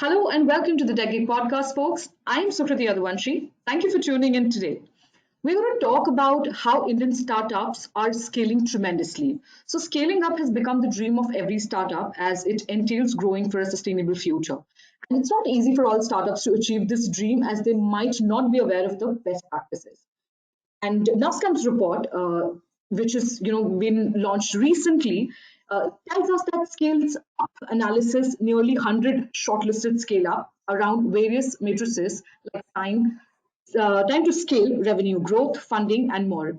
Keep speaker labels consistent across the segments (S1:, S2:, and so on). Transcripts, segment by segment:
S1: Hello and welcome to the TechGig podcast, folks. I'm Sukriti Yaduwanshi. Thank you for tuning in today. We're going to talk about how Indian startups are scaling tremendously. So, scaling up has become the dream of every startup as it entails growing for a sustainable future. And it's not easy for all startups to achieve this dream as they might not be aware of the best practices. And NASSCOM's report, which has been launched recently, tells us that scales up analysis nearly 100 shortlisted scale up around various matrices like time to scale, revenue growth, funding, and more.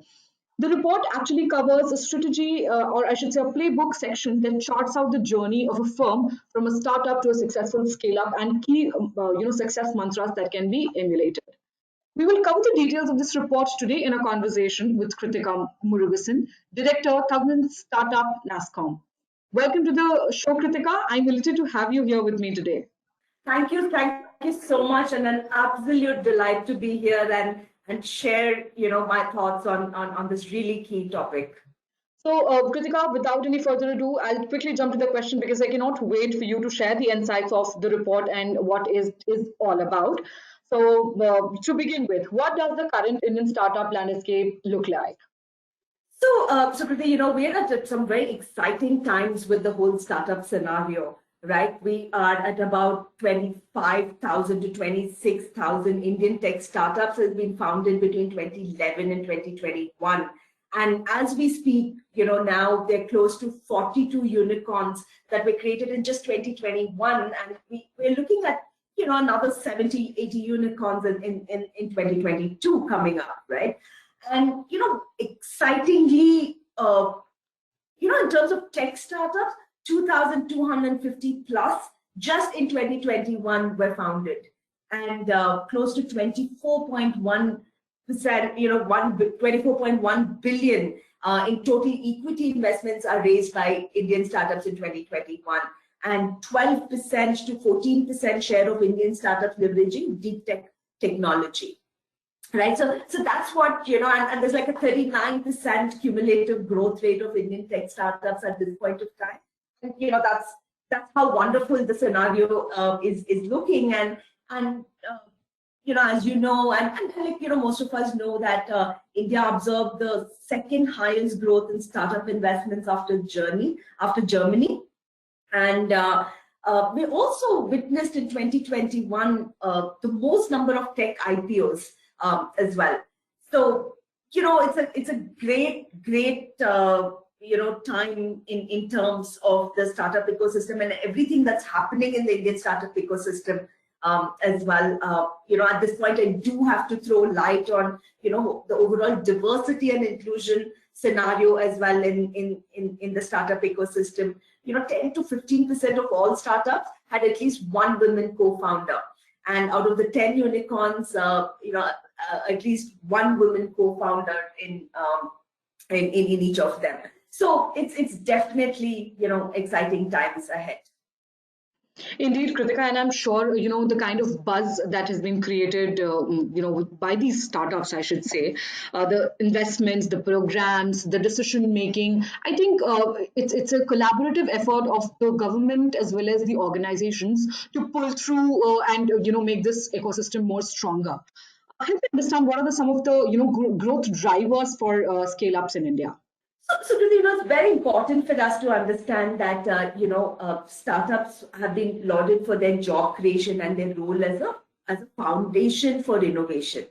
S1: The report actually covers a strategy, or I should say, a playbook section that charts out the journey of a firm from a startup to a successful scale up and key, success mantras that can be emulated. We will cover the details of this report today in a conversation with Kritika Murugesan, Director, Government Startup, NASSCOM. Welcome to the show, Kritika. I'm delighted to have you here with me today.
S2: Thank you so much, and an absolute delight to be here and share my thoughts on this really key topic.
S1: So, Kritika, without any further ado, I'll quickly jump to the question because I cannot wait for you to share the insights of the report and what is all about. So, to begin with, what does the current Indian startup landscape look like?
S2: So, Sukriti, we're at some very exciting times with the whole startup scenario, right? We are at about 25,000 to 26,000 Indian tech startups has been founded between 2011 and 2021. And as we speak, now they're close to 42 unicorns that were created in just 2021. And we're looking at, another 70, 80 unicorns in 2022 coming up, right? And, excitingly, in terms of tech startups, 2,250 plus just in 2021 were founded, and close to 24.1%, 24.1 billion in total equity investments are raised by Indian startups in 2021, and 12% to 14% share of Indian startups leveraging deep tech technology. Right, so that's what and there's like a 39% cumulative growth rate of Indian tech startups at this point of time. And that's how wonderful the scenario is looking. And as most of us know that India observed the second highest growth in startup investments after Germany, and we also witnessed in 2021 the most number of tech IPOs. As well. So, it's a great time in terms of the startup ecosystem and everything that's happening in the Indian startup ecosystem as well. At this point, I do have to throw light on, the overall diversity and inclusion scenario as well in the startup ecosystem. 10 to 15% of all startups had at least one women co-founder. And out of the 10 unicorns, at least one woman co-founder in each of them. So it's definitely exciting times ahead.
S1: Indeed, Kritika, and I'm sure the kind of buzz that has been created, by these startups, I should say, the investments, the programs, the decision making. I think it's a collaborative effort of the government as well as the organizations to pull through and make this ecosystem more stronger. Help me understand what are some of the growth drivers for scale ups in India.
S2: So it's very important for us to understand that startups have been lauded for their job creation and their role as a foundation for innovation.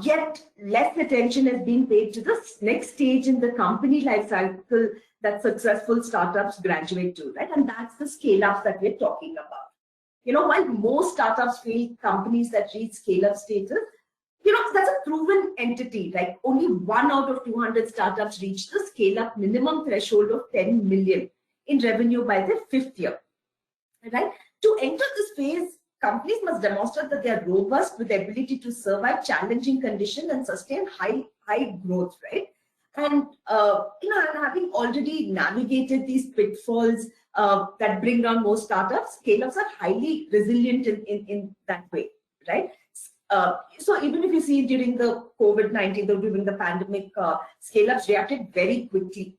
S2: Yet less attention has been paid to the next stage in the company life cycle that successful startups graduate to, right? And that's the scale ups that we're talking about. While most startups fail companies that reach scale up status, that's a proven entity. Like only 1 out of 200 startups reach the scale-up minimum threshold of 10 million in revenue by their 5th year. Right? To enter this phase, companies must demonstrate that they are robust with the ability to survive challenging conditions and sustain high growth. Right? And having already navigated these pitfalls that bring down most startups, scale-ups are highly resilient in that way. Right? So even if you see during the COVID-19, during the pandemic, scale-ups reacted very quickly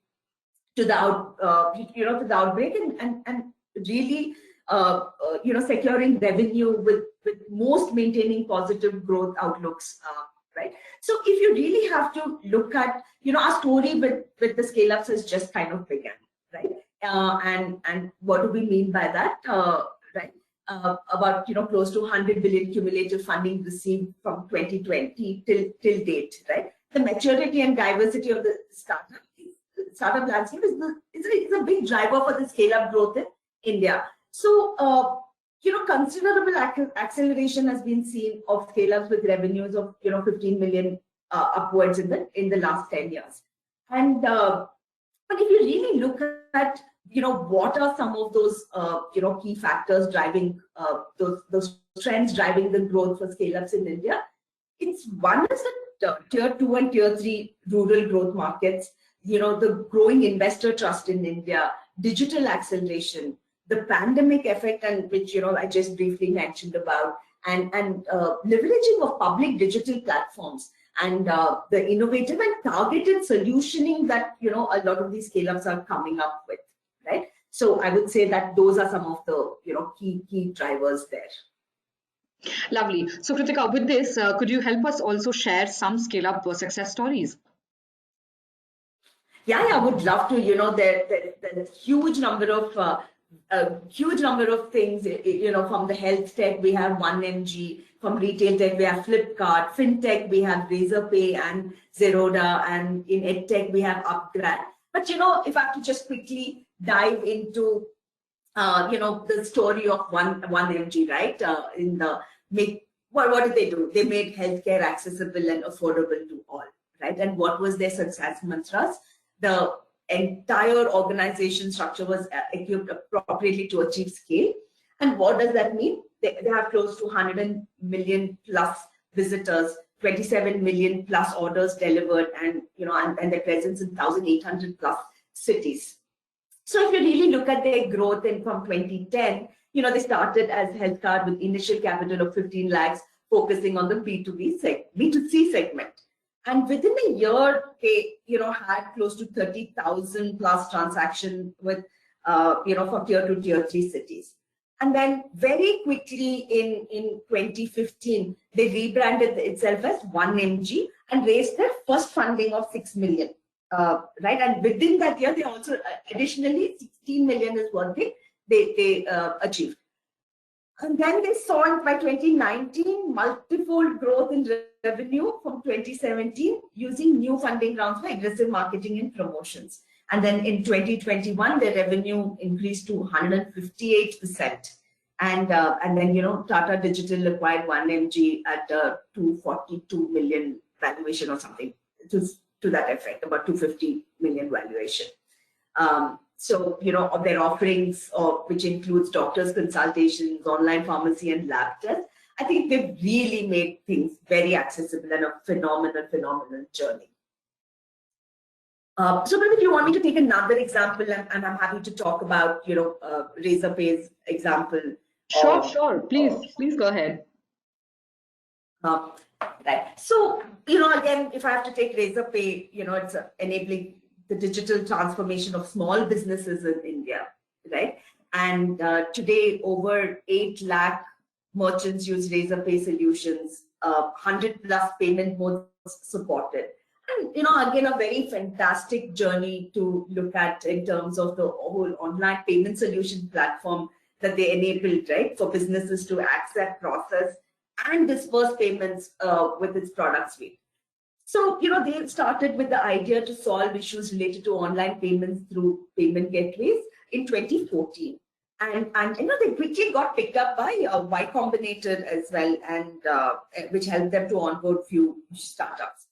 S2: to the outbreak and really securing revenue with most maintaining positive growth outlooks, right? So if you really have to look at, our story with the scale-ups has just kind of begun, right? And what do we mean by that, right? About
S1: close
S2: to 100 billion cumulative funding received from 2020 till date, right? The maturity and diversity of the startup landscape is a big driver for the scale-up growth in India. So, considerable acceleration has been seen of scale-ups with revenues of 15 million upwards in the last 10 years. And but if you really look at what are some of those key factors driving those trends driving the growth for scale-ups in India, it's one is the tier 2 and tier 3 rural growth markets, the growing investor trust in India, digital acceleration, the pandemic effect, and which I just briefly mentioned about, and leveraging of public digital platforms, and the innovative and targeted solutioning that a lot of these scale-ups are coming up with, right? So I would say that those are some of the key drivers there.
S1: Lovely. So Kritika, with this, could you help us also share some scale-up success stories?
S2: Yeah, I would love to. There's a huge number of things. From the health tech, we have 1mg. From retail tech, we have Flipkart. FinTech, we have Razorpay and Zerodha. And in EdTech, we have Upgrad. But if I have to just quickly dive into the story of 1mg, right? What did they do? They made healthcare accessible and affordable to all, right? And what was their success mantras? The entire organization structure was equipped appropriately to achieve scale. And what does that mean? They have close to 100 million plus visitors, 27 million plus orders delivered, and and their presence in 1,800 plus cities. So if you really look at their growth from 2010, they started as health card with initial capital of 15 lakhs, focusing on the B2C segment. And within a year, they had close to 30,000 plus transactions with from tier 2, tier 3 cities. And then very quickly in 2015, they rebranded itself as 1mg and raised their first funding of 6 million. Right, and within that year, they also additionally 16 million is what they achieved. And then they saw by 2019 multifold growth in revenue from 2017 using new funding rounds for aggressive marketing and promotions. And then in 2021, their revenue increased to 158%. And then Tata Digital acquired 1mg at a 242 million valuation or something to that effect, about 250 million valuation. So, of their offerings, which includes doctors' consultations, online pharmacy, and lab tests, I think they've really made things very accessible and a phenomenal journey. So, if you want me to take another example, and I'm happy to talk about, Razorpay's example.
S1: Sure. Please go ahead.
S2: Right. So, again, if I have to take Razorpay, it's enabling the digital transformation of small businesses in India, right? And today, over 8 lakh merchants use Razorpay solutions, 100 plus payment modes supported. And, again, a very fantastic journey to look at in terms of the whole online payment solution platform that they enabled, right, for businesses to accept, process, and disperse payments with its product suite. So, they started with the idea to solve issues related to online payments through payment gateways in 2014. And they quickly got picked up by Y Combinator as well, and which helped them to onboard few startups.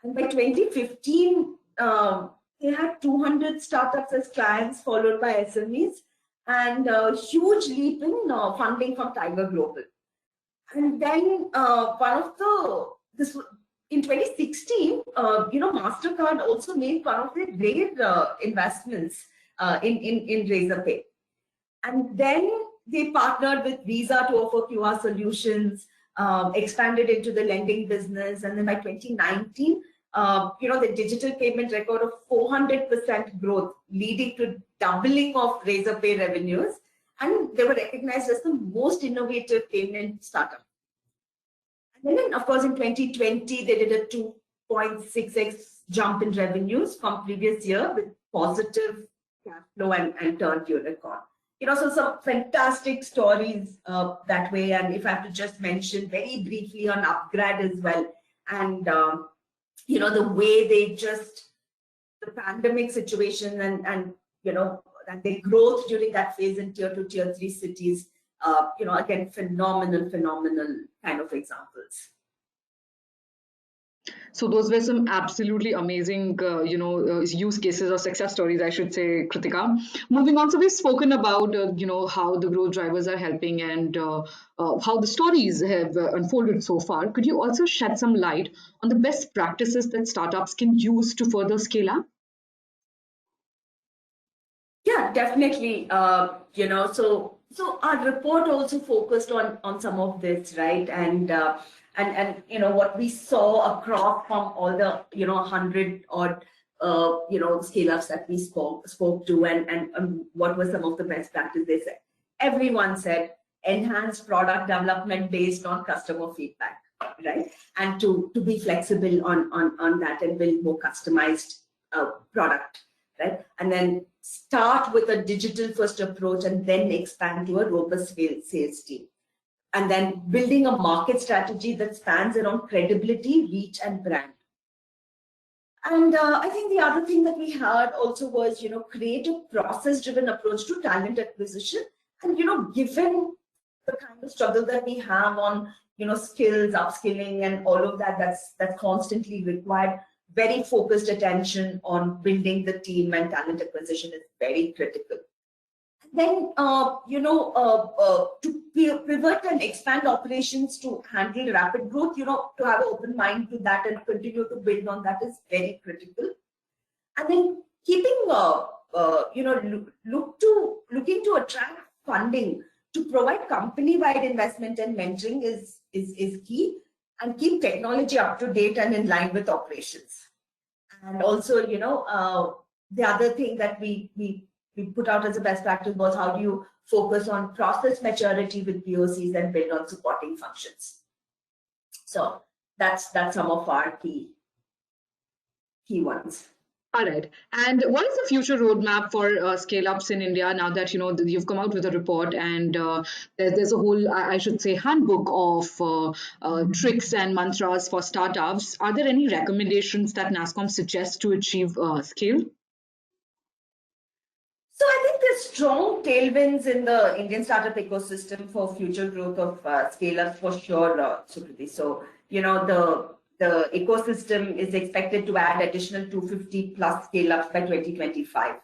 S2: And by 2015, they had 200 startups as clients, followed by SMEs, and a huge leap in funding from Tiger Global. And then in 2016, MasterCard also made one of their great investments in Razorpay. And then they partnered with Visa to offer QR solutions, expanded into the lending business. And then by 2019, the digital payment record of 400% growth, leading to doubling of Razorpay revenues. and they were recognized as the most innovative payment startup. And then, of course, in 2020, they did a 2.6x jump in revenues from previous year with positive cash flow and turned unicorn. So some fantastic stories that way. And if I have to just mention very briefly on Upgrad as well, and the way they just the pandemic situation and and their growth during that phase in tier 2, tier 3 cities, again, phenomenal kind of examples.
S1: So those were some absolutely amazing, use cases or success stories, I should say, Kritika. Moving on, so we've spoken about, how the growth drivers are helping and how the stories have unfolded so far. Could you also shed some light on the best practices that startups can use to further scale up?
S2: Yeah, definitely. So our report also focused on some of this, right? And what we saw across from all the 100 odd scale ups that we spoke to, and what were some of the best practices. Everyone said enhance product development based on customer feedback, right? And to be flexible on that and build more customized product, right? And then start with a digital first approach and then expand to a robust sales team. And then building a market strategy that spans around credibility, reach, and brand. And I think the other thing that we heard also was, create a process-driven approach to talent acquisition. And, given the kind of struggle that we have on, skills, upskilling, and all of that, that's constantly required, very focused attention on building the team and talent acquisition is very critical. Then, to pivot and expand operations to handle rapid growth, to have an open mind to that and continue to build on that is very critical. And then keeping, looking to attract funding to provide company-wide investment and mentoring is key, and keep technology up to date and in line with operations. And also, the other thing that we put out as a best practice was how do you focus on process maturity with POCs and build on supporting functions. So that's some of our key ones.
S1: All right. And what is the future roadmap for scale-ups in India now that you've come out with a report and there's a whole, I should say, handbook of tricks and mantras for startups? Are there any recommendations that NASSCOM suggests to achieve scale?
S2: So I think there's strong tailwinds in the Indian startup ecosystem for future growth of scale-ups for sure, Sukriti. So the ecosystem is expected to add additional 250 plus scale-ups by 2025.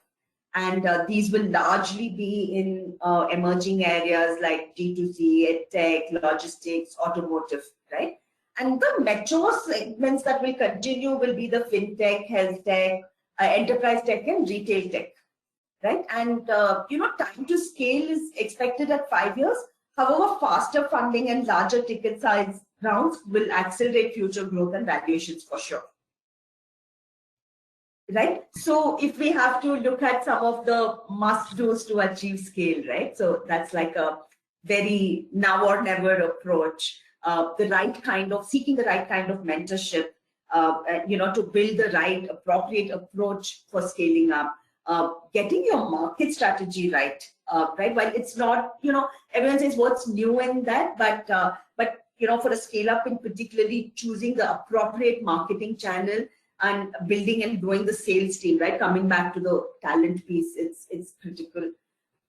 S2: And these will largely be in emerging areas like D2C, EdTech, logistics, automotive, right? And the mature segments that will continue will be the fintech, health tech, enterprise tech, and retail tech, right? And, time to scale is expected at 5 years. However, faster funding and larger ticket size rounds will accelerate future growth and valuations for sure. Right? So if we have to look at some of the must-dos to achieve scale, right? So that's like a very now or never approach. Seeking the right kind of mentorship, to build the right appropriate approach for scaling up. Getting your market strategy right, right? While it's not, everyone says what's new in that, but for a scale up in particularly choosing the appropriate marketing channel and building and growing the sales team, right? Coming back to the talent piece, it's critical.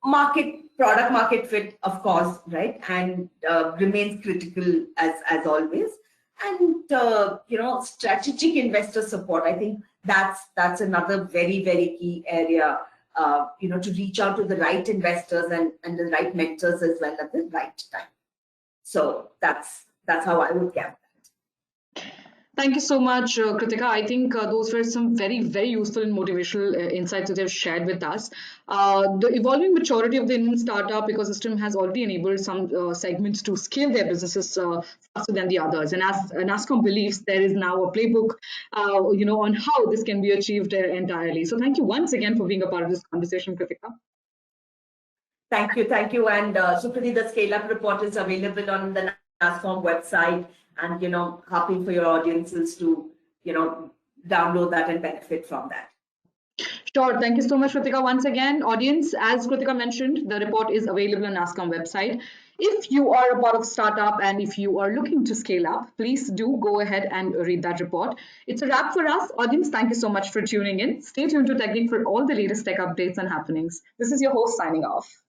S2: Product market fit, of course, right? And remains critical as always. And, strategic investor support. I think that's another very, very key area, to reach out to the right investors and the right mentors as well at the right time. So that's how I would get that.
S1: Thank you so much, Kritika. I think those were some very, very useful and motivational insights that they've shared with us. The evolving maturity of the Indian startup ecosystem has already enabled some segments to scale their businesses faster than the others. And as NASSCOM believes, there is now a playbook, on how this can be achieved entirely. So thank you once again for being a part of this conversation, Kritika.
S2: Thank you, thank you. And Sukriti, the Scale Up report is available on the NASSCOM website, and happy for your audiences to download that and benefit from that.
S1: Sure. Thank you so much, Kritika. Once again, audience, as Kritika mentioned, the report is available on NASSCOM website. If you are a part of startup and if you are looking to scale up, please do go ahead and read that report. It's a wrap for us. Audience, thank you so much for tuning in. Stay tuned to TechGig for all the latest tech updates and happenings. This is your host signing off.